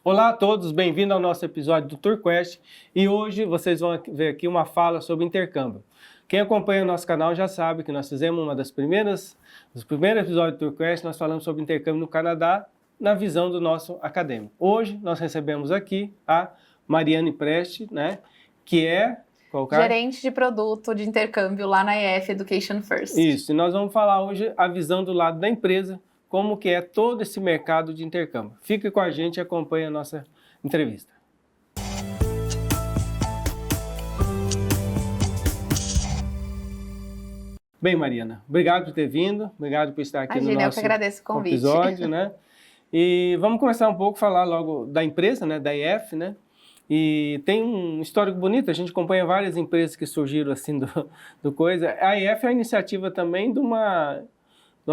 Olá a todos, bem-vindo ao nosso episódio do TourQuest e hoje vocês vão ver aqui uma fala sobre intercâmbio. Quem acompanha o nosso canal já sabe que nós fizemos dos primeiros episódios do TourQuest, nós falamos sobre intercâmbio no Canadá na visão do nosso acadêmico. Hoje nós recebemos aqui a Mariane Preste, né, que é... gerente de produto de intercâmbio lá na EF Education First. Isso, e nós vamos falar hoje a visão do lado da empresa, como que é todo esse mercado de intercâmbio. Fique com a gente e acompanhe a nossa entrevista. Bem, Mariana, obrigado por ter vindo, obrigado por estar aqui no nosso eu que agradeço o convite. Episódio, né? E vamos começar um pouco, falar logo da empresa, né, da EF, né? E tem um histórico bonito, a gente acompanha várias empresas que surgiram assim do coisa. A EF é a iniciativa também de uma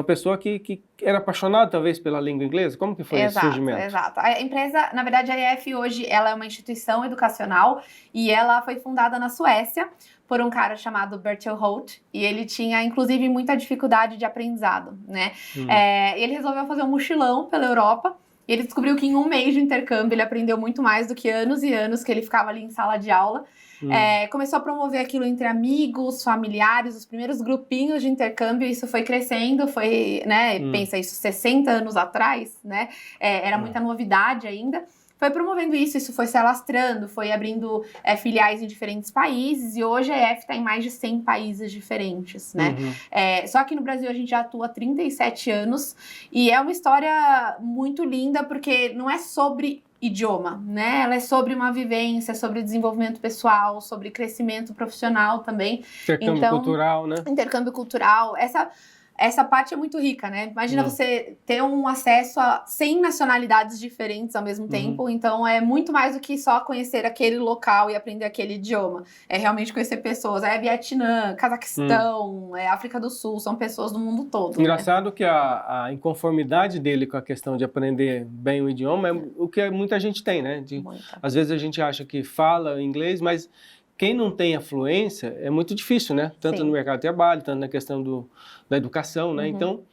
pessoa que era apaixonada talvez pela língua inglesa. Como que foi esse surgimento? Exato. A empresa, na verdade, a EF hoje ela é uma instituição educacional e ela foi fundada na Suécia por um cara chamado Bertil Holt, e ele tinha, inclusive, muita dificuldade de aprendizado, né? Ele resolveu fazer um mochilão pela Europa. E ele descobriu que em um mês de intercâmbio ele aprendeu muito mais do que anos e anos que ele ficava ali em sala de aula. Começou a promover aquilo entre amigos, familiares, os primeiros grupinhos de intercâmbio, isso foi crescendo, foi, né, pensa isso 60 anos atrás, né, era muita novidade ainda. Foi promovendo isso foi se alastrando, foi abrindo filiais em diferentes países e hoje a EF está em mais de 100 países diferentes, né? Só que no Brasil a gente já atua há 37 anos e é uma história muito linda porque não é sobre idioma, né? Ela é sobre uma vivência, sobre desenvolvimento pessoal, sobre crescimento profissional também. Intercâmbio cultural, né? Intercâmbio cultural, essa parte é muito rica, né? Imagina você ter um acesso a 100 nacionalidades diferentes ao mesmo tempo, então é muito mais do que só conhecer aquele local e aprender aquele idioma. É realmente conhecer pessoas, Vietnã, Cazaquistão, África do Sul, são pessoas do mundo todo. Engraçado, né? Que a inconformidade dele com a questão de aprender bem o idioma é o que muita gente tem, né? Às vezes a gente acha que fala inglês, mas quem não tem a fluência é muito difícil, né? Tanto no mercado de trabalho, tanto na questão da educação, né? Então,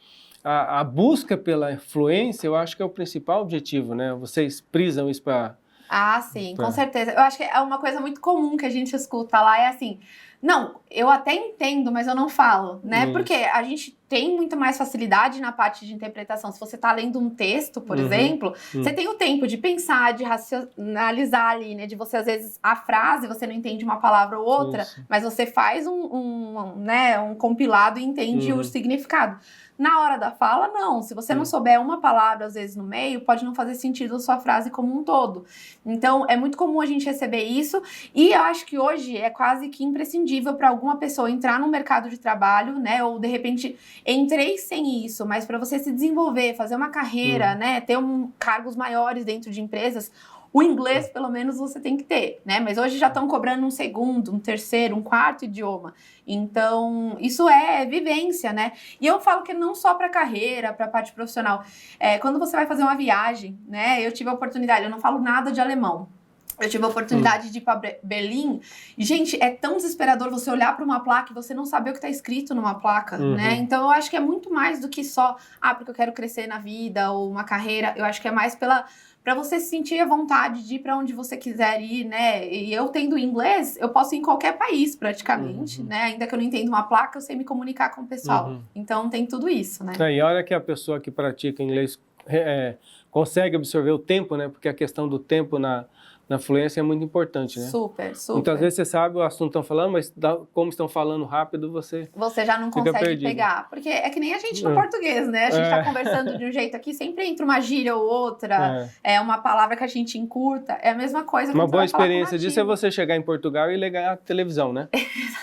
a busca pela fluência, eu acho que é o principal objetivo, né? Vocês prisam isso para... Ah, sim, com certeza. Eu acho que é uma coisa muito comum que a gente escuta lá, é assim... Não, eu até entendo, mas eu não falo, né? Porque a gente tem muito mais facilidade na parte de interpretação. Se você está lendo um texto, por exemplo, você tem o tempo de pensar, de racionalizar ali, né? De você, às vezes, a frase, você não entende uma palavra ou outra, mas você faz um compilado e entende o significado. Na hora da fala, não. Se você não souber uma palavra, às vezes, no meio, pode não fazer sentido a sua frase como um todo. Então, é muito comum a gente receber isso. E eu acho que hoje é quase que imprescindível para alguma pessoa entrar no mercado de trabalho, né? Ou, de repente, entrei sem isso, mas para você se desenvolver, fazer uma carreira, né? Ter cargos maiores dentro de empresas... O inglês, pelo menos, você tem que ter, né? Mas hoje já estão cobrando um segundo, um terceiro, um quarto idioma. Então, isso é vivência, né? E eu falo que não só para carreira, para parte profissional. Quando você vai fazer uma viagem, né? Eu tive a oportunidade, eu não falo nada de alemão. Eu tive a oportunidade de ir para Berlim e, gente, é tão desesperador você olhar para uma placa e você não saber o que está escrito numa placa, né? Então, eu acho que é muito mais do que só, porque eu quero crescer na vida ou uma carreira. Eu acho que é mais para você sentir a vontade de ir para onde você quiser ir, né? E eu tendo inglês, eu posso ir em qualquer país praticamente, né? Ainda que eu não entenda uma placa, eu sei me comunicar com o pessoal. Então, tem tudo isso, né? E a hora que a pessoa que pratica inglês consegue absorver o tempo, né? Porque a questão do tempo na fluência é muito importante, né? Super. Muitas vezes você sabe o assunto que estão falando, mas como estão falando rápido, você já não consegue pegar. Porque é que nem a gente no português, né? A gente tá conversando de um jeito aqui, sempre entra uma gíria ou outra, uma palavra que a gente encurta. É a mesma coisa que uma boa experiência disso é você chegar em Portugal e ligar a televisão, né?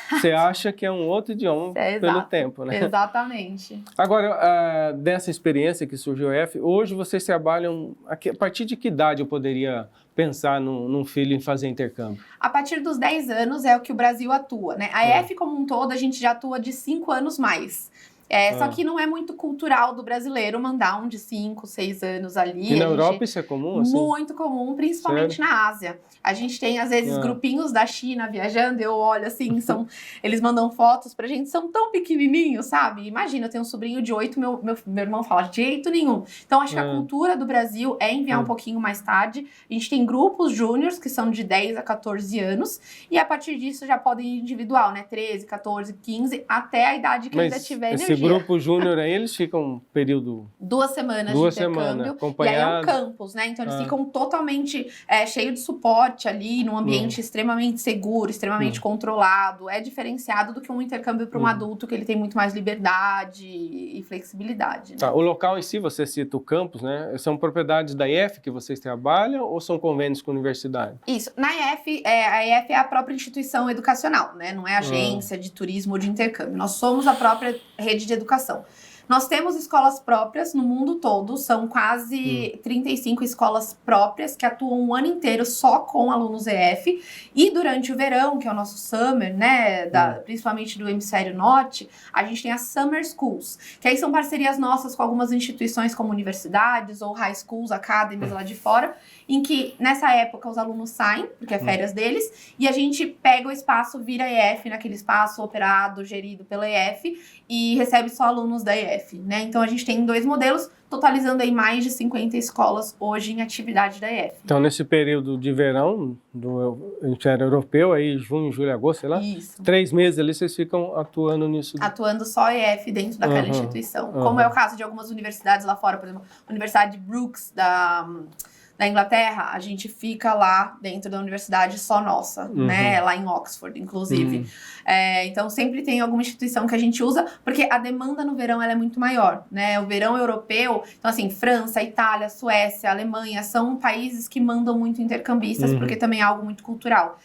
Você acha que é um outro idioma pelo tempo, né? Exatamente. Agora, dessa experiência que surgiu a EF, hoje vocês trabalham... A partir de que idade eu poderia pensar num filho em fazer intercâmbio? A partir dos 10 anos é o que o Brasil atua, né? A EF como um todo, a gente já atua de 5 anos mais. Só que não é muito cultural do brasileiro mandar um de 5, 6 anos ali. E na Europa isso é comum? Assim? Muito comum, principalmente na Ásia. A gente tem, às vezes, grupinhos da China viajando, eu olho assim, eles mandam fotos pra gente, são tão pequenininhos, sabe? Imagina, eu tenho um sobrinho de 8, meu irmão fala, de jeito nenhum. Então, acho que a cultura do Brasil é enviar um pouquinho mais tarde. A gente tem grupos júniors, que são de 10 a 14 anos, e a partir disso já podem ir individual, né? 13, 14, 15, até a idade que ainda tiver energia. Esse grupo júnior aí, eles ficam um período... 2 semanas de intercâmbio. E aí é um campus, né? Então, eles ficam totalmente cheios de suporte ali, num ambiente extremamente seguro, extremamente controlado. É diferenciado do que um intercâmbio para um adulto, que ele tem muito mais liberdade e flexibilidade. Né? Tá, o local em si, você cita o campus, né? São propriedades da IF que vocês trabalham ou são convênios com a universidade? Isso. Na IF, a IF é a própria instituição educacional, né? Não é agência de turismo ou de intercâmbio. Nós somos a própria rede de educação. Nós temos escolas próprias no mundo todo, são quase 35 escolas próprias que atuam um ano inteiro só com alunos EF. E durante o verão, que é o nosso summer, né, principalmente do hemisfério norte, a gente tem as summer schools, que aí são parcerias nossas com algumas instituições como universidades ou high schools, academies lá de fora, em que nessa época os alunos saem, porque é férias deles, e a gente pega o espaço, vira EF naquele espaço operado, gerido pela EF, e recebe só alunos da EF, né? Então a gente tem 2 modelos, totalizando aí mais de 50 escolas hoje em atividade da EF. Então nesse período de verão do hemisfério europeu, aí junho, julho, agosto, sei lá, Isso. 3 meses ali vocês ficam atuando nisso. Atuando só EF dentro daquela instituição. Como é o caso de algumas universidades lá fora, por exemplo, a Universidade de Brooks, da Inglaterra, a gente fica lá dentro da universidade só nossa, né? Lá em Oxford, inclusive. Então, sempre tem alguma instituição que a gente usa, porque a demanda no verão ela é muito maior, né? O verão europeu, então assim, França, Itália, Suécia, Alemanha, são países que mandam muito intercambistas, porque também é algo muito cultural.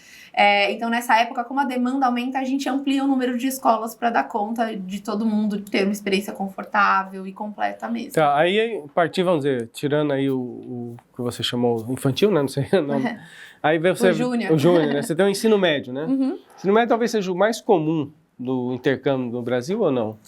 Então, nessa época, como a demanda aumenta, a gente amplia o número de escolas para dar conta de todo mundo ter uma experiência confortável e completa mesmo. Tá, aí partir, vamos dizer, tirando aí o que você chamou infantil, né? Não sei o nome. Aí você, o júnior. O júnior, né? Você tem o ensino médio, né? O ensino médio talvez seja o mais comum do intercâmbio no Brasil ou não?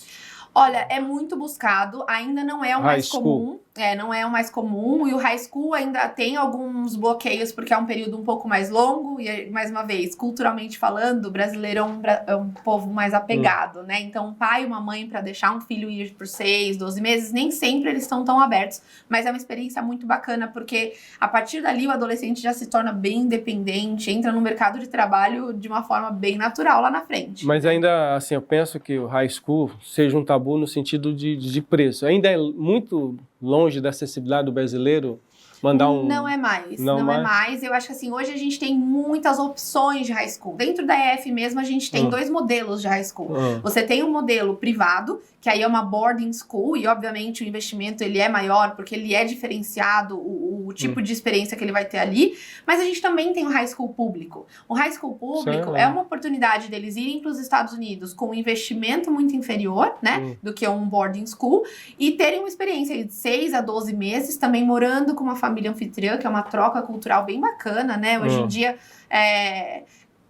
Olha, é muito buscado, ainda não é o mais comum. Não é o mais comum, e o high school ainda tem alguns bloqueios, porque é um período um pouco mais longo, e mais uma vez, culturalmente falando, o brasileiro é um povo mais apegado, né? Então, um pai e uma mãe, para deixar um filho ir por 6, 12 meses, nem sempre eles estão tão abertos, mas é uma experiência muito bacana, porque a partir dali o adolescente já se torna bem independente, entra no mercado de trabalho de uma forma bem natural lá na frente. Mas ainda, assim, eu penso que o high school seja um tabu no sentido de preço. Ainda é muito longe da acessibilidade do brasileiro mandar um... Não é mais, não é mais. Eu acho que assim, hoje a gente tem muitas opções de high school. Dentro da EF mesmo, a gente tem 2 modelos de high school. Você tem um modelo privado, que aí é uma boarding school, e obviamente o investimento ele é maior, porque ele é diferenciado, o tipo de experiência que ele vai ter ali. Mas a gente também tem o high school público. O high school público é uma oportunidade deles irem para os Estados Unidos com um investimento muito inferior, né, do que um boarding school, e terem uma experiência de 6 a 12 meses, também morando com uma família anfitriã, que é uma troca cultural bem bacana, né? Hoje em dia,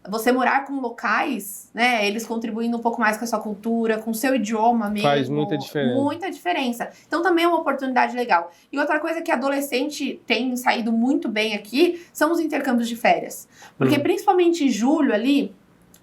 você morar com locais, né? Eles contribuindo um pouco mais com a sua cultura, com o seu idioma mesmo. Faz muita diferença. Muita diferença. Então também é uma oportunidade legal. E outra coisa que adolescente tem saído muito bem aqui são os intercâmbios de férias. Porque principalmente em julho ali,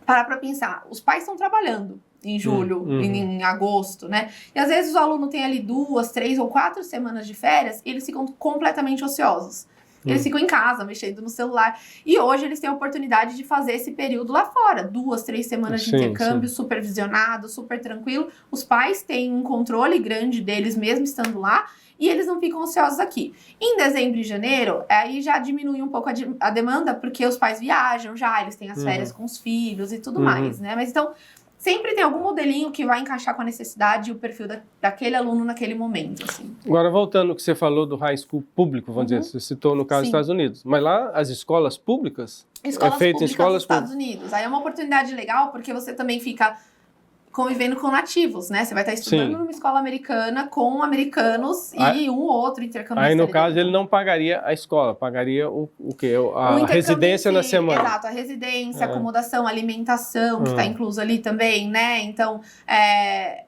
para pensar, os pais estão trabalhando em julho, em agosto, né? E às vezes o aluno tem ali 2, 3 ou 4 semanas de férias e eles ficam completamente ociosos. Eles ficam em casa, mexendo no celular. E hoje eles têm a oportunidade de fazer esse período lá fora. 2, 3 semanas de intercâmbio, supervisionado, super tranquilo. Os pais têm um controle grande deles mesmo estando lá. E eles não ficam ociosos aqui. Em dezembro e janeiro, aí já diminui um pouco a demanda, porque os pais viajam já, eles têm as férias com os filhos e tudo mais, né? Mas então, sempre tem algum modelinho que vai encaixar com a necessidade e o perfil daquele aluno naquele momento, assim. Agora, voltando ao que você falou do high school público, vamos dizer, você citou no caso dos Estados Unidos. Mas lá, as escolas públicas? Escolas públicas dos Estados Unidos. Aí é uma oportunidade legal, porque você também fica convivendo com nativos, né? Você vai estar estudando numa escola americana com americanos e um ou outro intercambista. Aí, no caso, ele não pagaria a escola, pagaria o quê? A residência na semana. Exato, a residência, acomodação, alimentação, que está incluso ali também, né? Então,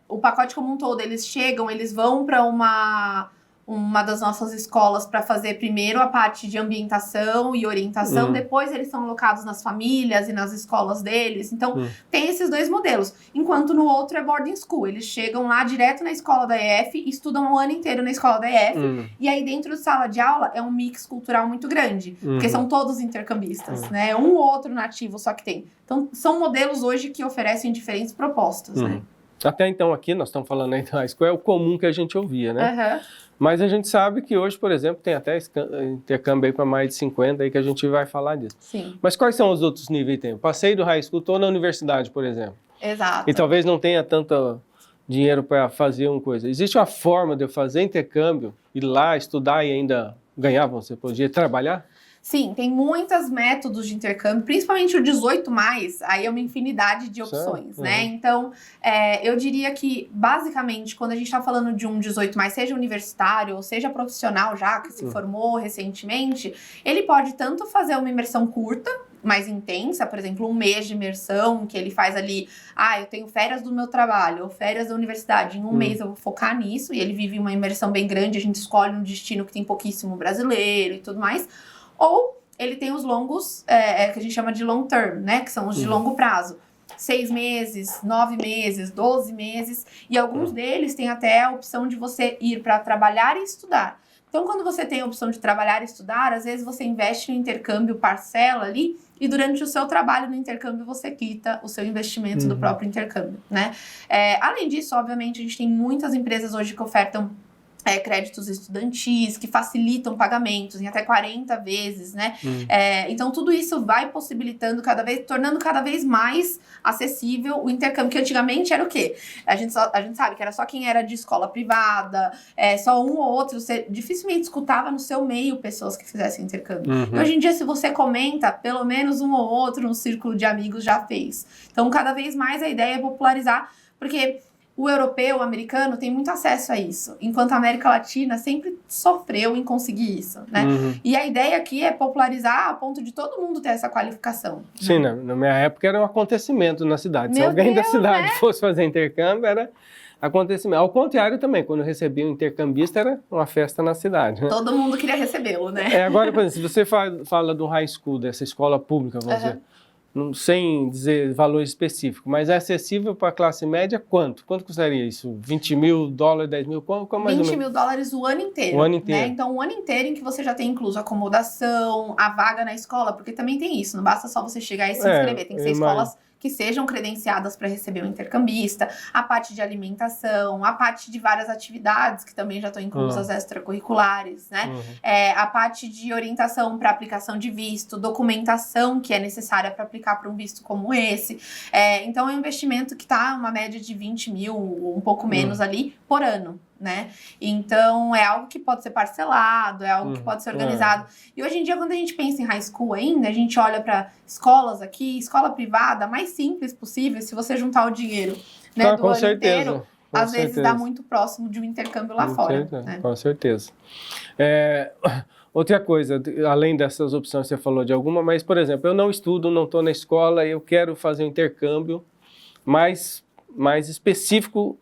o pacote como um todo, eles vão para uma das nossas escolas para fazer primeiro a parte de ambientação e orientação, depois eles são alocados nas famílias e nas escolas deles. Então, tem esses dois modelos. Enquanto no outro é boarding school. Eles chegam lá direto na escola da EF, estudam o ano inteiro na escola da EF, e aí dentro de sala de aula é um mix cultural muito grande, porque são todos intercambistas, né? Um ou outro nativo só que tem. Então, são modelos hoje que oferecem diferentes propostas, né? Até então aqui, nós estamos falando aí da high school, é o comum que a gente ouvia, né? Mas a gente sabe que hoje, por exemplo, tem até intercâmbio aí para mais de 50 aí que a gente vai falar disso. Sim. Mas quais são os outros níveis que tem? Eu passei do high school, estou na universidade, por exemplo. Exato. E talvez não tenha tanto dinheiro para fazer uma coisa. Existe uma forma de eu fazer intercâmbio, ir lá, estudar e ainda ganhar? Você podia trabalhar? Sim, tem muitos métodos de intercâmbio, principalmente o 18+, aí é uma infinidade de opções, né? Então, eu diria que, basicamente, quando a gente está falando de um 18+, seja universitário ou seja profissional já, que se formou recentemente, ele pode tanto fazer uma imersão curta, mais intensa, por exemplo, 1 mês de imersão, que ele faz ali, eu tenho férias do meu trabalho, ou férias da universidade, em 1 mês eu vou focar nisso, e ele vive uma imersão bem grande, a gente escolhe um destino que tem pouquíssimo brasileiro e tudo mais. Ou ele tem os longos, que a gente chama de long term, né? Que são os de longo prazo. 6 meses, 9 meses, 12 meses. E alguns deles têm até a opção de você ir para trabalhar e estudar. Então, quando você tem a opção de trabalhar e estudar, às vezes você investe no intercâmbio, parcela ali, e durante o seu trabalho no intercâmbio você quita o seu investimento do próprio intercâmbio, né? Além disso, obviamente, a gente tem muitas empresas hoje que ofertam créditos estudantis, que facilitam pagamentos em até 40 vezes, né? Então, tudo isso vai possibilitando tornando cada vez mais acessível o intercâmbio, que antigamente era o quê? A gente sabe que era só quem era de escola privada, só um ou outro, você dificilmente escutava no seu meio pessoas que fizessem intercâmbio. E hoje em dia, se você comenta, pelo menos um ou outro no círculo de amigos já fez. Então, cada vez mais a ideia é popularizar, porque o europeu, o americano, tem muito acesso a isso, enquanto a América Latina sempre sofreu em conseguir isso, né? E a ideia aqui é popularizar a ponto de todo mundo ter essa qualificação. Sim, né? Na minha época era um acontecimento na cidade. Meu Se alguém Deus, da cidade né? fosse fazer intercâmbio, era acontecimento. Ao contrário também, quando eu recebia um intercambista, era uma festa na cidade. Né? Todo mundo queria recebê-lo, né? Agora, por exemplo, se você fala do high school, dessa escola pública, vamos dizer, sem dizer valor específico, mas é acessível para a classe média quanto? Quanto custaria isso? 20 mil dólares, 10 mil? Como mais 20 mil dólares o ano inteiro. O ano inteiro. Né? Então, o ano inteiro em que você já tem incluso acomodação, a vaga na escola, porque também tem isso, não basta só você chegar e se inscrever, tem que ser escolas que sejam credenciadas para receber um intercambista, a parte de alimentação, a parte de várias atividades que também já estão inclusas extracurriculares, né? A parte de orientação para aplicação de visto, documentação que é necessária para aplicar para um visto como esse. Então, é um investimento que está uma média de 20 mil, um pouco menos ali, por ano. Né? Então, é algo que pode ser parcelado, é algo que pode ser organizado. E hoje em dia, quando a gente pensa em high school ainda, a gente olha para escolas aqui, escola privada, a mais simples possível, se você juntar o dinheiro, né, do ano inteiro, às vezes dá muito próximo de um intercâmbio lá fora. Né? Com certeza. Outra coisa, além dessas opções que você falou de alguma, mas, por exemplo, eu não estudo, não estou na escola, eu quero fazer um intercâmbio mais específico,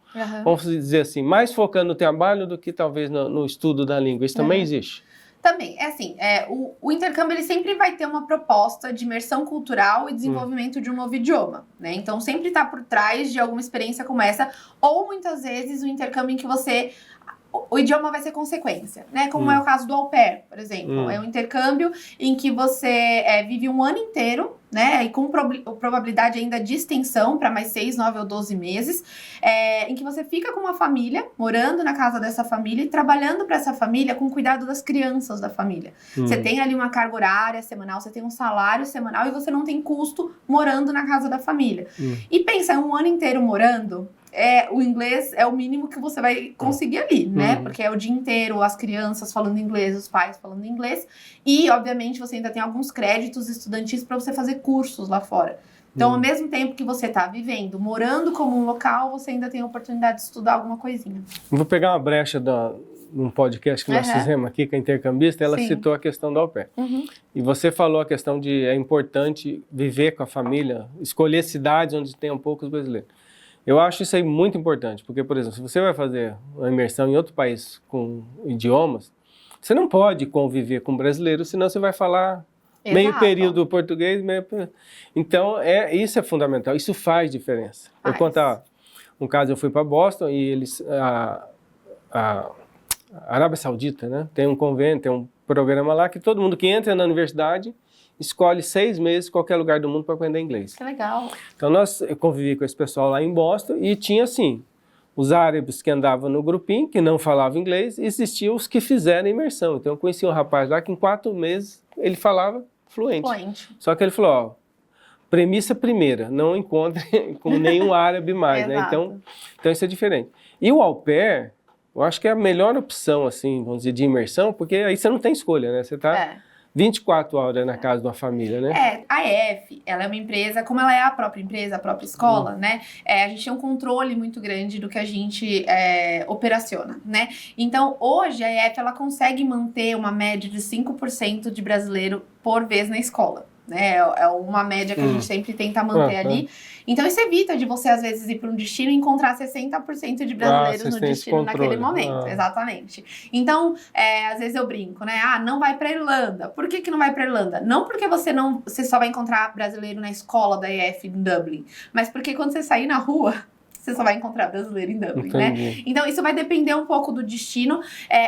vamos dizer assim, mais focando no trabalho do que talvez no estudo da língua. Isso também existe? Também, o intercâmbio ele sempre vai ter uma proposta de imersão cultural e desenvolvimento de um novo idioma, né? Então, sempre está por trás de alguma experiência como essa, ou muitas vezes o intercâmbio em que o idioma vai ser consequência, né? Como é o caso do au pair, por exemplo. É um intercâmbio em que você vive um ano inteiro, né? E com probabilidade ainda de extensão para mais 6, 9 ou 12 meses, em que você fica com uma família, morando na casa dessa família e trabalhando para essa família com cuidado das crianças da família. Você tem ali uma carga horária semanal, você tem um salário semanal e você não tem custo morando na casa da família. E pensa, um ano inteiro morando, o inglês é o mínimo que você vai conseguir ali, né? Porque é o dia inteiro as crianças falando inglês, os pais falando inglês. E, obviamente, você ainda tem alguns créditos estudantis para você fazer cursos lá fora. Então, ao mesmo tempo que você está vivendo, morando como um local, você ainda tem a oportunidade de estudar alguma coisinha. Vou pegar uma brecha num podcast que nós fizemos aqui com a intercambista, ela citou a questão do au pair. E você falou a questão de é importante viver com a família, escolher cidades onde tenham poucos brasileiros. Eu acho isso aí muito importante, porque, por exemplo, se você vai fazer uma imersão em outro país com idiomas, você não pode conviver com brasileiros, senão você vai falar meio período português, Então, isso é fundamental, isso faz diferença. Eu vou contar um caso, eu fui para Boston e eles... A Arábia Saudita, né, tem um convênio, tem um programa lá que todo mundo que entra na universidade escolhe 6 meses em qualquer lugar do mundo para aprender inglês. Que legal. Então, eu convivi com esse pessoal lá em Boston e tinha, assim, os árabes que andavam no grupinho, que não falavam inglês, e existiam os que fizeram imersão. Então, eu conheci um rapaz lá que em 4 meses ele falava fluente. Só que ele falou, ó, premissa primeira, não encontre com nenhum árabe mais, né? Então, isso é diferente. E o au pair, eu acho que é a melhor opção, assim, vamos dizer, de imersão, porque aí você não tem escolha, né? Você está 24 horas na casa de uma família, né? A EF, ela é uma empresa, como ela é a própria empresa, a própria escola, né? A gente tem um controle muito grande do que a gente operaciona, né? Então, hoje, a EF, ela consegue manter uma média de 5% de brasileiro por vez na escola. Né? É uma média que a gente sempre tenta manter ali. Então, isso evita de você, às vezes, ir para um destino e encontrar 60% de brasileiros no destino naquele momento. Exatamente. Então, às vezes eu brinco, né? Não vai para Irlanda. Por que não vai para Irlanda? Não porque você só vai encontrar brasileiro na escola da EF em Dublin, mas porque quando você sair na rua, você só vai encontrar brasileiro em Dublin, né? Então, isso vai depender um pouco do destino.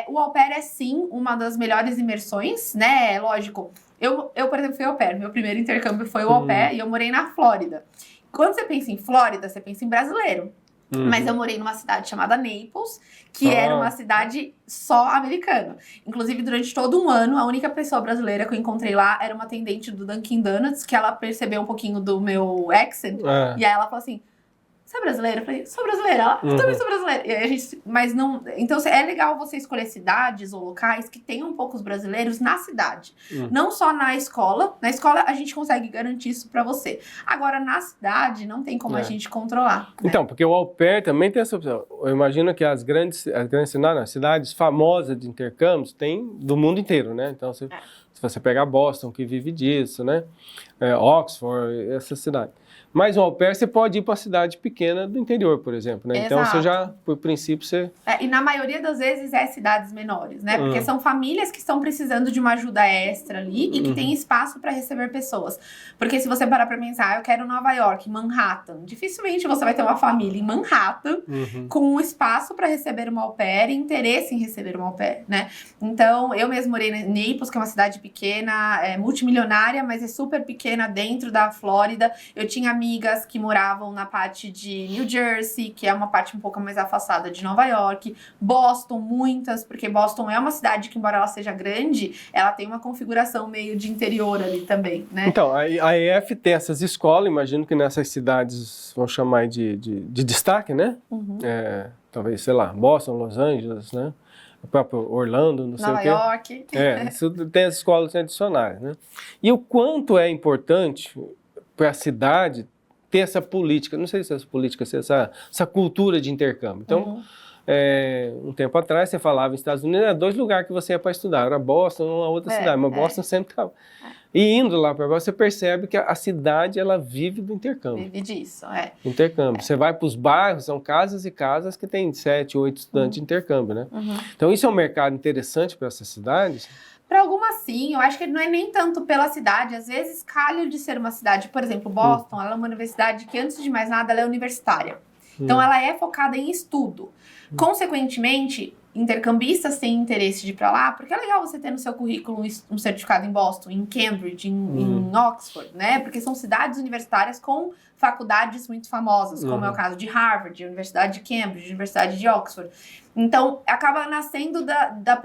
O au pair é, sim, uma das melhores imersões, né? Lógico. Eu, por exemplo, fui au pair. Meu primeiro intercâmbio foi o au pair e eu morei na Flórida. Quando você pensa em Flórida, você pensa em brasileiro. Mas eu morei numa cidade chamada Naples, que era uma cidade só americana. Inclusive, durante todo um ano, a única pessoa brasileira que eu encontrei lá era uma atendente do Dunkin' Donuts, que ela percebeu um pouquinho do meu accent. E aí ela falou assim... Você é brasileira? Eu falei, sou brasileira. Ela, eu também sou brasileira. E aí a gente, mas não... Então, é legal você escolher cidades ou locais que tenham poucos brasileiros na cidade. Não só na escola. Na escola, a gente consegue garantir isso pra você. Agora, na cidade, não tem como a gente controlar. Né? Então, porque o au pair também tem essa opção. Eu imagino que as grandes cidades famosas de intercâmbios tem do mundo inteiro, né? Então, se você pegar Boston, que vive disso, né? Oxford, essa cidade. Mas o au pair você pode ir para uma cidade pequena do interior, por exemplo, né? Então você já, por princípio, você... E na maioria das vezes cidades menores, né? Porque são famílias que estão precisando de uma ajuda extra ali e que tem espaço para receber pessoas. Porque se você parar para pensar, eu quero Nova York, Manhattan, dificilmente você vai ter uma família em Manhattan com um espaço para receber uma au pair e interesse em receber uma au pair, né? Então, eu mesmo morei em Naples, que é uma cidade pequena, multimilionária, mas é super pequena dentro da Flórida. Eu tinha amigas que moravam na parte de New Jersey, que é uma parte um pouco mais afastada de Nova York. Boston, muitas, porque Boston é uma cidade que, embora ela seja grande, ela tem uma configuração meio de interior ali também, né? Então, a EF tem essas escolas, imagino que nessas cidades, vão chamar de destaque, né? Talvez, sei lá, Boston, Los Angeles, né? O próprio Orlando, não sei o quê. Nova York. Isso tem as escolas adicionais, né? E o quanto é importante para a cidade ter essa política, não sei se essa política, se essa cultura de intercâmbio. Então, um tempo atrás, você falava nos Estados Unidos, 2 lugares que você ia para estudar, era Boston ou uma outra cidade, mas Boston sempre estava. E indo lá para Boston, você percebe que a cidade, ela vive do intercâmbio. Vive disso, Intercâmbio. Você vai para os bairros, são casas e casas que tem 7, 8 estudantes de intercâmbio, né? Então, isso é um mercado interessante para essas cidades. Para algumas, sim. Eu acho que não é nem tanto pela cidade. Às vezes, calha de ser uma cidade. Por exemplo, Boston, ela é uma universidade que, antes de mais nada, ela é universitária. Então, ela é focada em estudo. Consequentemente, intercambistas têm interesse de ir para lá, porque é legal você ter no seu currículo um certificado em Boston, em Cambridge, em Oxford, né? Porque são cidades universitárias com faculdades muito famosas, como é o caso de Harvard, Universidade de Cambridge, Universidade de Oxford. Então, acaba nascendo do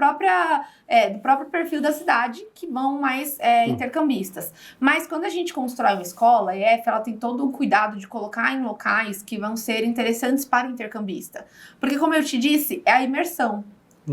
próprio perfil da cidade, que vão mais intercambistas. Mas quando a gente constrói uma escola, a EF, ela tem todo um cuidado de colocar em locais que vão ser interessantes para o intercambista. Porque, como eu te disse, é a imersão.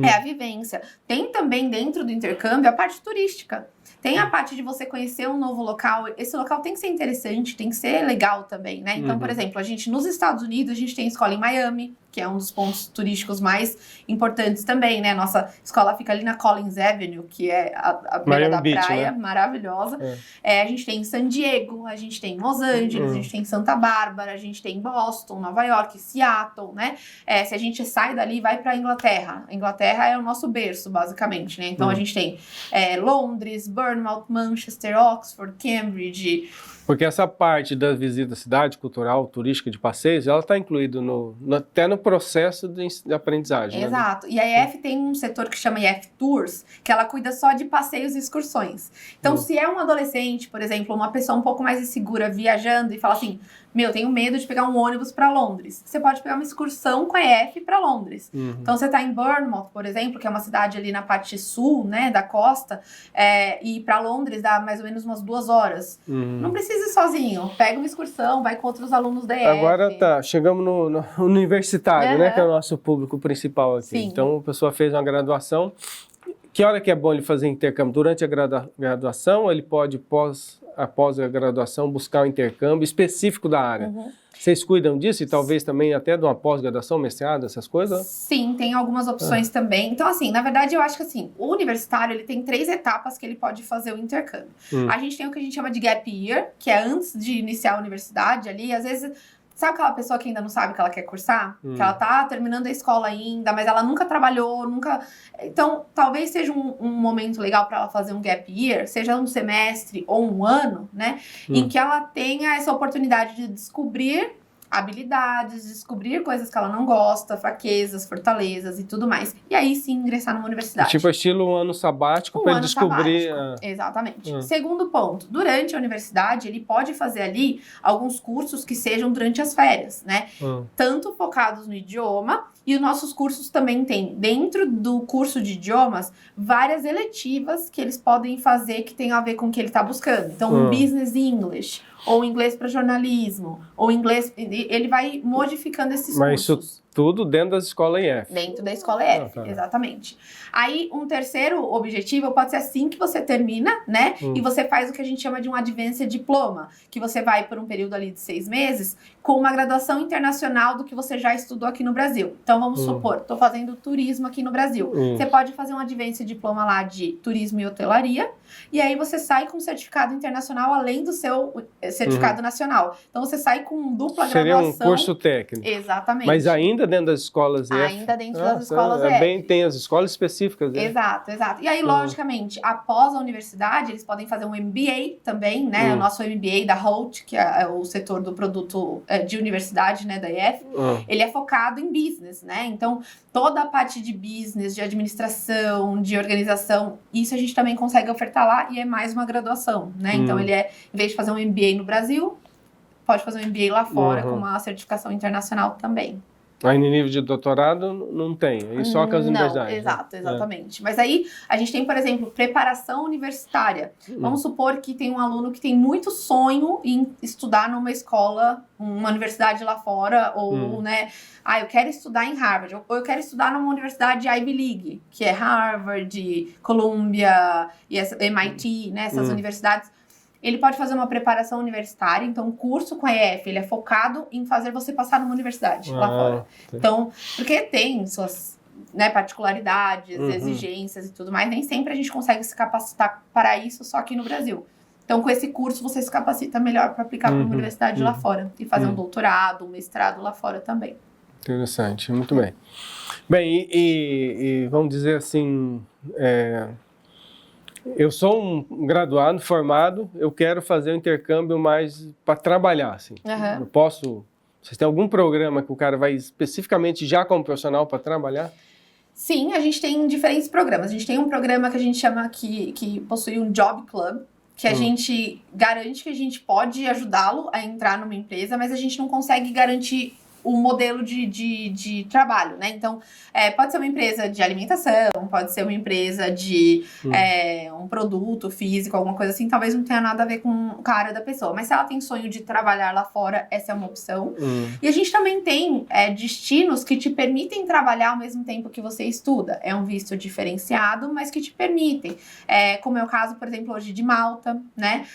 É a vivência. Tem também dentro do intercâmbio a parte turística. Tem a parte de você conhecer um novo local. Esse local tem que ser interessante, tem que ser legal também, né? Então, por exemplo, nos Estados Unidos, a gente tem escola em Miami, que é um dos pontos turísticos mais importantes também, né? Nossa escola fica ali na Collins Avenue, que é a beira da praia, né? Maravilhosa. A gente tem em San Diego, a gente tem em Los Angeles, a gente tem em Santa Bárbara, a gente tem em Boston, Nova York, Seattle, né? Se a gente sai dali e vai para a Inglaterra. A Inglaterra é o nosso berço, basicamente, né? Então, a gente tem Londres, Bournemouth, Manchester, Oxford, Cambridge. Porque essa parte da visita à cidade, cultural, turística, de passeios, ela está incluída até no processo de aprendizagem. Exato. Né? E a IF tem um setor que chama IF Tours, que ela cuida só de passeios e excursões. Então, se é um adolescente, por exemplo, uma pessoa um pouco mais insegura viajando e fala assim, tenho medo de pegar um ônibus para Londres. Você pode pegar uma excursão com a IF para Londres. Então, você está em Bournemouth, por exemplo, que é uma cidade ali na parte sul, né, da costa, e para Londres dá mais ou menos umas 2 horas. Não precisa ir sozinho. Pega uma excursão, vai com outros alunos da IF. Agora chegamos no universitário, né, que é o nosso público principal aqui. Sim. Então, a pessoa fez uma graduação. Que hora que é bom ele fazer intercâmbio? Durante a graduação, ele pode, após a graduação, buscar um intercâmbio específico da área. Vocês cuidam disso e talvez também até de uma pós-graduação, mestrado, essas coisas? Sim, tem algumas opções também. Então, assim, na verdade, eu acho que assim, o universitário ele tem 3 etapas que ele pode fazer o intercâmbio. A gente tem o que a gente chama de gap year, que é antes de iniciar a universidade ali, às vezes... Sabe aquela pessoa que ainda não sabe o que ela quer cursar? Que ela tá terminando a escola ainda, mas ela nunca trabalhou, nunca... Então, talvez seja um momento legal para ela fazer um gap year, seja um semestre ou um ano, né? Em que ela tenha essa oportunidade de descobrir habilidades, descobrir coisas que ela não gosta, fraquezas, fortalezas e tudo mais. E aí sim ingressar numa universidade. Tipo estilo um ano sabático para ele descobrir... Exatamente. Segundo ponto, durante a universidade ele pode fazer ali alguns cursos que sejam durante as férias, né? Tanto focados no idioma, e os nossos cursos também têm, dentro do curso de idiomas, várias eletivas que eles podem fazer que tem a ver com o que ele está buscando. Então, um Business English, ou inglês para jornalismo, ou inglês... Ele vai modificando esses cursos. Mas isso tudo dentro da escola IF. Dentro da escola IF, exatamente. Aí, um terceiro objetivo pode ser assim que você termina, né? E você faz o que a gente chama de um Advanced Diploma, que você vai por um período ali de 6 meses com uma graduação internacional do que você já estudou aqui no Brasil. Então, vamos supor, estou fazendo turismo aqui no Brasil. Você pode fazer um Advanced Diploma lá de turismo e hotelaria, e aí você sai com um certificado internacional além do seu certificado nacional. Então, você sai com dupla graduação. Seria um curso técnico. Exatamente. Mas ainda dentro das escolas EF? Ainda dentro das escolas EF. Tem as escolas específicas. Exato. E aí, logicamente, após a universidade, eles podem fazer um MBA também, né? O nosso MBA da Holt, que é o setor do produto de universidade, né, da IF, ele é focado em business, né? Então, toda a parte de business, de administração, de organização, isso a gente também consegue ofertar lá e é mais uma graduação, né? Então, ele em vez de fazer um MBA no Brasil, pode fazer um MBA lá fora com uma certificação internacional também. Aí no nível de doutorado não tem, aí só com as universidades. Exatamente. Mas aí a gente tem, por exemplo, preparação universitária. Vamos supor que tem um aluno que tem muito sonho em estudar numa escola, uma universidade lá fora, ou, né, eu quero estudar em Harvard, ou eu quero estudar numa universidade Ivy League, que é Harvard, Columbia, e MIT, né, essas universidades. Ele pode fazer uma preparação universitária, então o curso com a EF, ele é focado em fazer você passar numa universidade lá fora. Então, porque tem suas particularidades, exigências e tudo mais, nem sempre a gente consegue se capacitar para isso só aqui no Brasil. Então, com esse curso, você se capacita melhor para aplicar para uma universidade lá fora e fazer um doutorado, um mestrado lá fora também. Interessante, muito bem. Bem, e vamos dizer assim... Eu sou um graduado, formado, eu quero fazer um intercâmbio mais para trabalhar, assim. Eu posso... Vocês têm algum programa que o cara vai especificamente já como profissional para trabalhar? Sim, a gente tem diferentes programas. A gente tem um programa que a gente chama que possui um Job Club, que a gente garante que a gente pode ajudá-lo a entrar numa empresa, mas a gente não consegue garantir o modelo de trabalho, né? Então, pode ser uma empresa de alimentação, pode ser uma empresa de um produto físico, alguma coisa assim, talvez não tenha nada a ver com a área da pessoa. Mas se ela tem sonho de trabalhar lá fora, essa é uma opção. E a gente também tem destinos que te permitem trabalhar ao mesmo tempo que você estuda. É um visto diferenciado, mas que te permitem. Como é o caso, por exemplo, hoje de Malta, né?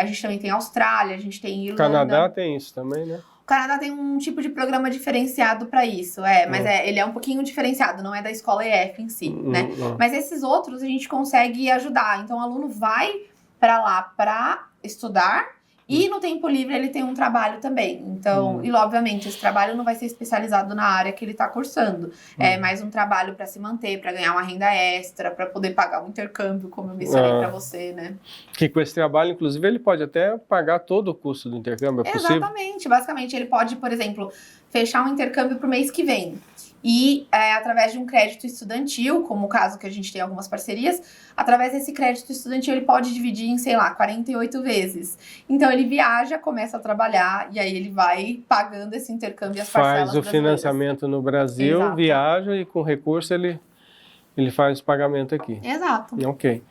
A gente também tem Austrália, a gente tem Irlanda. Canadá tem isso também, né? O Canadá tem um tipo de programa diferenciado para isso, mas ele é um pouquinho diferenciado, não é da escola EF em si, né? Mas esses outros a gente consegue ajudar. Então o aluno vai para lá para estudar e no tempo livre ele tem um trabalho também. Então, e obviamente esse trabalho não vai ser especializado na área que ele está cursando. É mais um trabalho para se manter, para ganhar uma renda extra, para poder pagar um intercâmbio, como eu mencionei para você, né? Que com esse trabalho, inclusive, ele pode até pagar todo o custo do intercâmbio, é possível? Exatamente. Basicamente, ele pode, por exemplo, fechar um intercâmbio para o mês que vem. E através de um crédito estudantil, como o caso que a gente tem algumas parcerias, através desse crédito estudantil ele pode dividir em, sei lá, 48 vezes. Então ele viaja, começa a trabalhar e aí ele vai pagando esse intercâmbio e as parcelas brasileiras. Faz o financiamento no Brasil, exato, viaja e com recurso ele faz o pagamento aqui. Exato. Ok.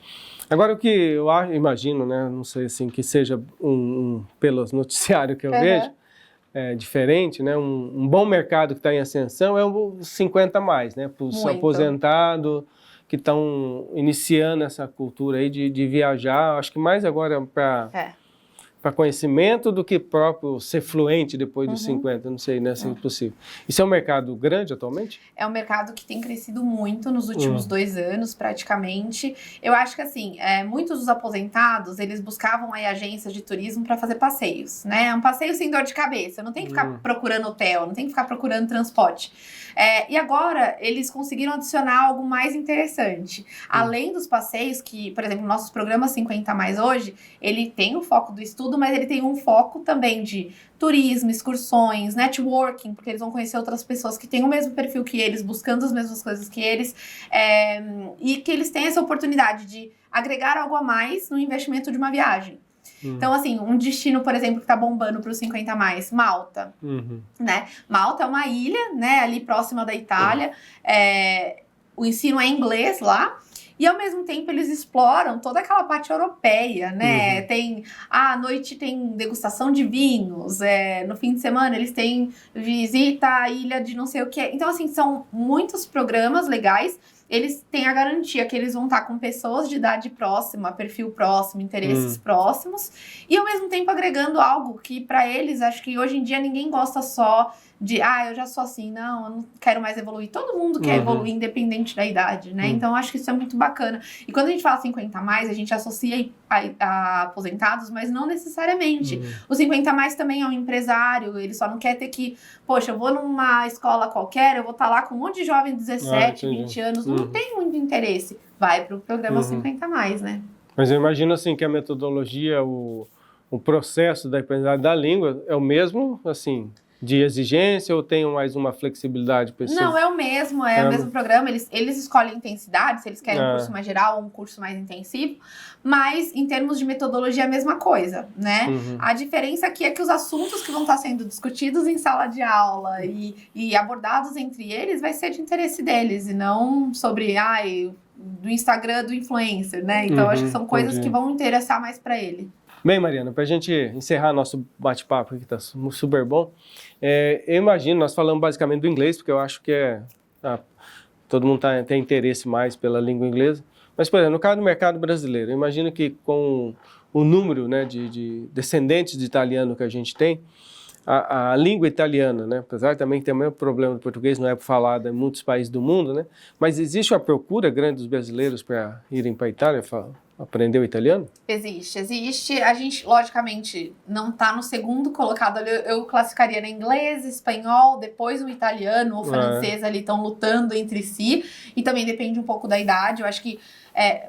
Agora o que eu imagino, né, não sei assim, que seja pelos noticiários que eu vejo, diferente, né? Um bom mercado que está em ascensão é o 50 mais, né? Para os aposentados que estão iniciando essa cultura aí de viajar, acho que mais agora para conhecimento do que próprio ser fluente depois dos 50, não sei, né, se é possível. Isso é um mercado grande atualmente? É um mercado que tem crescido muito nos últimos 2 anos, praticamente. Eu acho que, assim, muitos dos aposentados, eles buscavam aí agências de turismo para fazer passeios, né? Um passeio sem dor de cabeça, não tem que ficar procurando hotel, não tem que ficar procurando transporte. E agora, eles conseguiram adicionar algo mais interessante. Além dos passeios, que, por exemplo, nossos programas 50 mais hoje, ele tem o foco do estudo, mas ele tem um foco também de turismo, excursões, networking, porque eles vão conhecer outras pessoas que têm o mesmo perfil que eles, buscando as mesmas coisas que eles, e que eles têm essa oportunidade de agregar algo a mais no investimento de uma viagem. Então, assim, um destino, por exemplo, que tá bombando para os 50 mais, Malta, né? Malta é uma ilha, né, ali próxima da Itália, o ensino é inglês lá, e ao mesmo tempo eles exploram toda aquela parte europeia, né? À noite tem degustação de vinhos, no fim de semana eles têm visita à ilha de não sei o que. Então, assim, são muitos programas legais. Eles têm a garantia que eles vão estar com pessoas de idade próxima, perfil próximo, interesses próximos, e ao mesmo tempo agregando algo que para eles, acho que hoje em dia ninguém gosta só de, eu já sou assim, não, eu não quero mais evoluir. Todo mundo quer evoluir independente da idade, né? Então, acho que isso é muito bacana. E quando a gente fala 50 mais, a gente associa a aposentados, mas não necessariamente. O 50 mais também é um empresário, ele só não quer ter que, poxa, eu vou numa escola qualquer, eu vou estar lá com um monte de jovem de 17, 20 anos, não tem muito interesse. Vai para o programa 50 mais, né? Mas eu imagino, assim, que a metodologia, o processo da aprendizagem da língua é o mesmo, assim, de exigência ou tem mais uma flexibilidade? Não, é o mesmo, o mesmo programa. Eles escolhem intensidade, se eles querem um curso mais geral ou um curso mais intensivo, mas em termos de metodologia é a mesma coisa, né? A diferença aqui é que os assuntos que vão estar sendo discutidos em sala de aula e abordados entre eles vai ser de interesse deles e não sobre, do Instagram do influencer, né? Então acho que são coisas que vão interessar mais para ele. Bem, Mariana, para a gente encerrar nosso bate-papo aqui, que está super bom, eu imagino, nós falamos basicamente do inglês, porque eu acho que todo mundo tem interesse mais pela língua inglesa, mas, por exemplo, no caso do mercado brasileiro, eu imagino que com o número, né, de descendentes de italiano que a gente tem, a língua italiana, né, apesar também que tem o mesmo problema do português, não é falada em muitos países do mundo, né, mas existe uma procura grande dos brasileiros para irem para a Itália aprender o italiano? Existe. A gente, logicamente, não está no segundo colocado ali. Eu classificaria no inglês, espanhol, depois o italiano ou francês ali estão lutando entre si. E também depende um pouco da idade. Eu acho que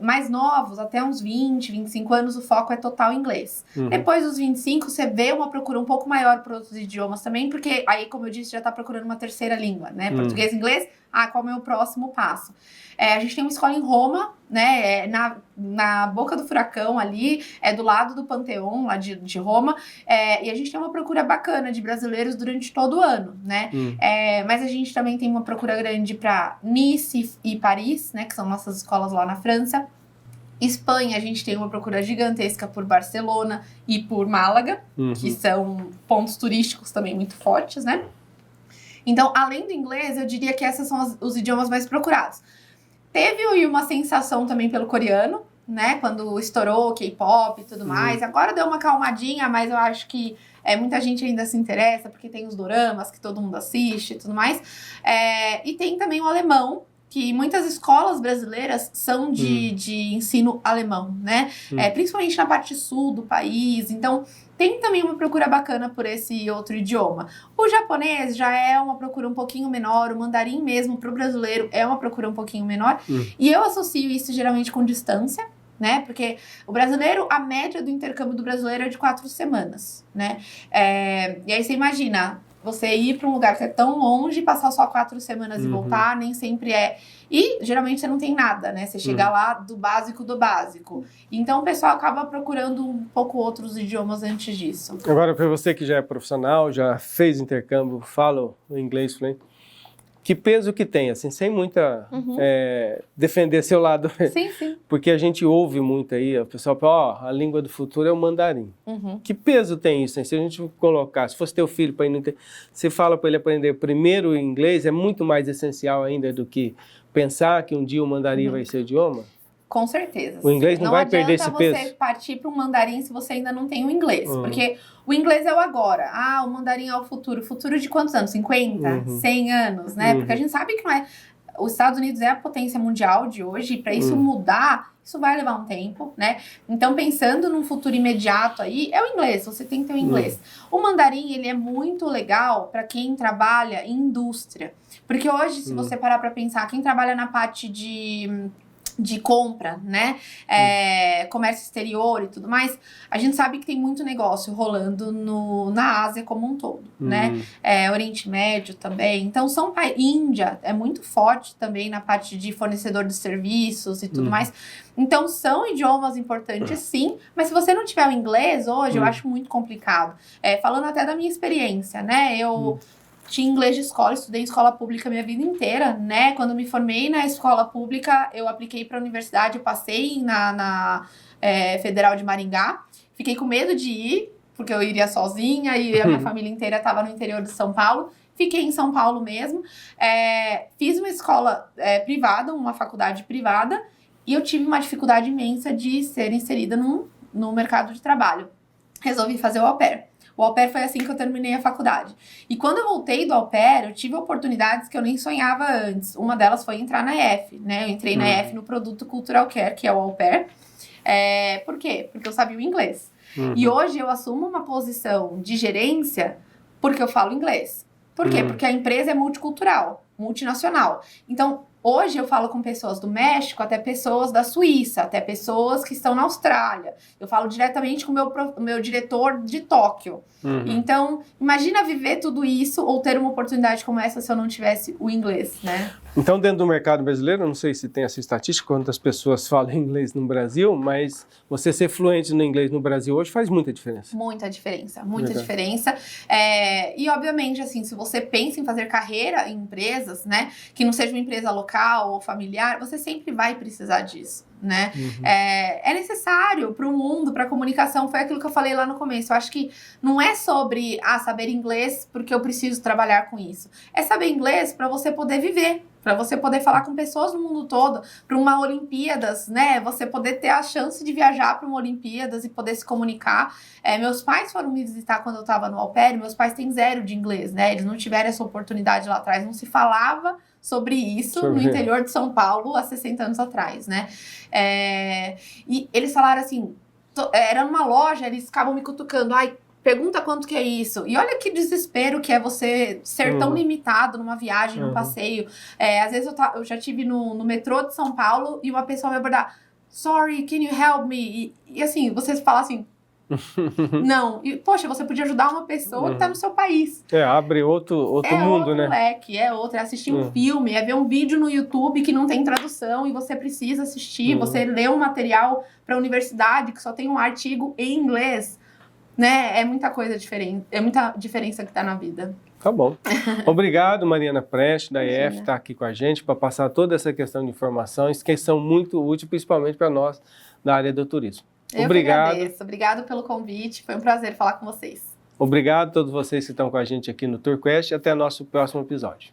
mais novos, até uns 20, 25 anos, o foco é total inglês. Depois dos 25, você vê uma procura um pouco maior por outros idiomas também, porque aí, como eu disse, já está procurando uma terceira língua, né? Português e inglês, qual é o próximo passo? A gente tem uma escola em Roma, né? Na boca do furacão ali, do lado do Panteão, lá de Roma, e a gente tem uma procura bacana de brasileiros durante todo o ano, né? Mas a gente também tem uma procura grande para Nice e Paris, né? Que são nossas escolas lá na França. Espanha, a gente tem uma procura gigantesca por Barcelona e por Málaga, que são pontos turísticos também muito fortes, né? Então, além do inglês, eu diria que esses são os idiomas mais procurados. Teve uma sensação também pelo coreano, né? Quando estourou o K-pop e tudo mais. Agora deu uma calmadinha, mas eu acho que muita gente ainda se interessa, porque tem os doramas que todo mundo assiste e tudo mais. E tem também o alemão, que muitas escolas brasileiras são de ensino alemão, né? Principalmente na parte sul do país. Então, tem também uma procura bacana por esse outro idioma. O japonês já é uma procura um pouquinho menor, o mandarim mesmo para o brasileiro é uma procura um pouquinho menor. E eu associo isso geralmente com distância, né? Porque o brasileiro, a média do intercâmbio do brasileiro é de 4 semanas, né? E aí você imagina, você ir para um lugar que é tão longe, passar só 4 semanas e voltar, nem sempre é. E geralmente você não tem nada, né? Você chega lá do básico do básico. Então o pessoal acaba procurando um pouco outros idiomas antes disso. Agora, para você que já é profissional, já fez intercâmbio, fala o inglês fluente, que peso que tem, assim, sem muita defender seu lado. Sim, sim. Porque a gente ouve muito aí, o pessoal fala, a língua do futuro é o mandarim. Que peso tem isso, hein? Se a gente colocar, se fosse teu filho para ir no você fala para ele aprender primeiro o inglês, é muito mais essencial ainda do que pensar que um dia o mandarim vai ser o idioma? Com certeza. O inglês não vai perder esse peso. Não adianta você partir para um mandarim se você ainda não tem o inglês. Porque o inglês é o agora. O mandarim é o futuro. Futuro de quantos anos? 50? 100 anos, né? Porque a gente sabe que não é... Os Estados Unidos é a potência mundial de hoje. E para isso mudar, isso vai levar um tempo, né? Então, pensando num futuro imediato aí, é o inglês. Você tem que ter o inglês. O mandarim, ele é muito legal para quem trabalha em indústria. Porque hoje, se você parar para pensar, quem trabalha na parte de compra, né, comércio exterior e tudo mais, a gente sabe que tem muito negócio rolando na Ásia como um todo, né, Oriente Médio também, então Índia é muito forte também na parte de fornecedor de serviços e tudo mais, então são idiomas importantes sim, mas se você não tiver o inglês hoje, eu acho muito complicado, falando até da minha experiência, né, eu tinha inglês de escola, estudei em escola pública minha vida inteira, né? Quando me formei na escola pública, eu apliquei para a universidade, eu passei na Federal de Maringá. Fiquei com medo de ir, porque eu iria sozinha e a minha família inteira estava no interior de São Paulo. Fiquei em São Paulo mesmo. Fiz uma escola privada, uma faculdade privada, e eu tive uma dificuldade imensa de ser inserida no mercado de trabalho. Resolvi fazer o au pair. O au pair foi assim que eu terminei a faculdade. E quando eu voltei do au pair, eu tive oportunidades que eu nem sonhava antes. Uma delas foi entrar na EF, né? Eu entrei na EF no Produto Cultural Care, que é o au pair. Por quê? Porque eu sabia o inglês. E hoje eu assumo uma posição de gerência porque eu falo inglês. Por quê? Porque a empresa é multicultural, multinacional. Então, hoje eu falo com pessoas do México, até pessoas da Suíça, até pessoas que estão na Austrália. Eu falo diretamente com o meu diretor de Tóquio. Então, imagina viver tudo isso ou ter uma oportunidade como essa se eu não tivesse o inglês, né? Então, dentro do mercado brasileiro, eu não sei se tem essa estatística, quantas pessoas falam inglês no Brasil, mas você ser fluente no inglês no Brasil hoje faz muita diferença. Muita diferença, muita diferença. E, obviamente, assim, se você pensa em fazer carreira em empresas, né, que não seja uma empresa local ou familiar, você sempre vai precisar disso, né? É necessário para o mundo, para a comunicação, foi aquilo que eu falei lá no começo. Eu acho que não é sobre saber inglês porque eu preciso trabalhar com isso. É saber inglês para você poder viver, para você poder falar com pessoas no mundo todo, para uma Olimpíadas, né? Você poder ter a chance de viajar para uma Olimpíadas e poder se comunicar. Meus pais foram me visitar quando eu estava no au pair, meus pais têm 0 de inglês, né? Eles não tiveram essa oportunidade lá atrás, não se falava sobre isso no interior de São Paulo há 60 anos atrás, né? E eles falaram assim, era numa loja, eles ficavam me cutucando, pergunta quanto que é isso. E olha que desespero que é você ser tão limitado numa viagem, num passeio. Às vezes eu já estive no metrô de São Paulo e uma pessoa me abordar, sorry, can you help me? E assim, você fala assim, não. E, poxa, você podia ajudar uma pessoa que tá no seu país. Abre outro mundo, né? Leque, é assistir um filme, é ver um vídeo no YouTube que não tem tradução e você precisa assistir, você lê um material para a universidade que só tem um artigo em inglês, né? É muita coisa diferente, é muita diferença que tá na vida. Tá bom. Obrigado, Mariana Preste, da IF, estar aqui com a gente para passar toda essa questão de informações que são muito úteis, principalmente para nós da área do turismo. Obrigado. Obrigado pelo convite. Foi um prazer falar com vocês. Obrigado a todos vocês que estão com a gente aqui no TourQuest e até nosso próximo episódio.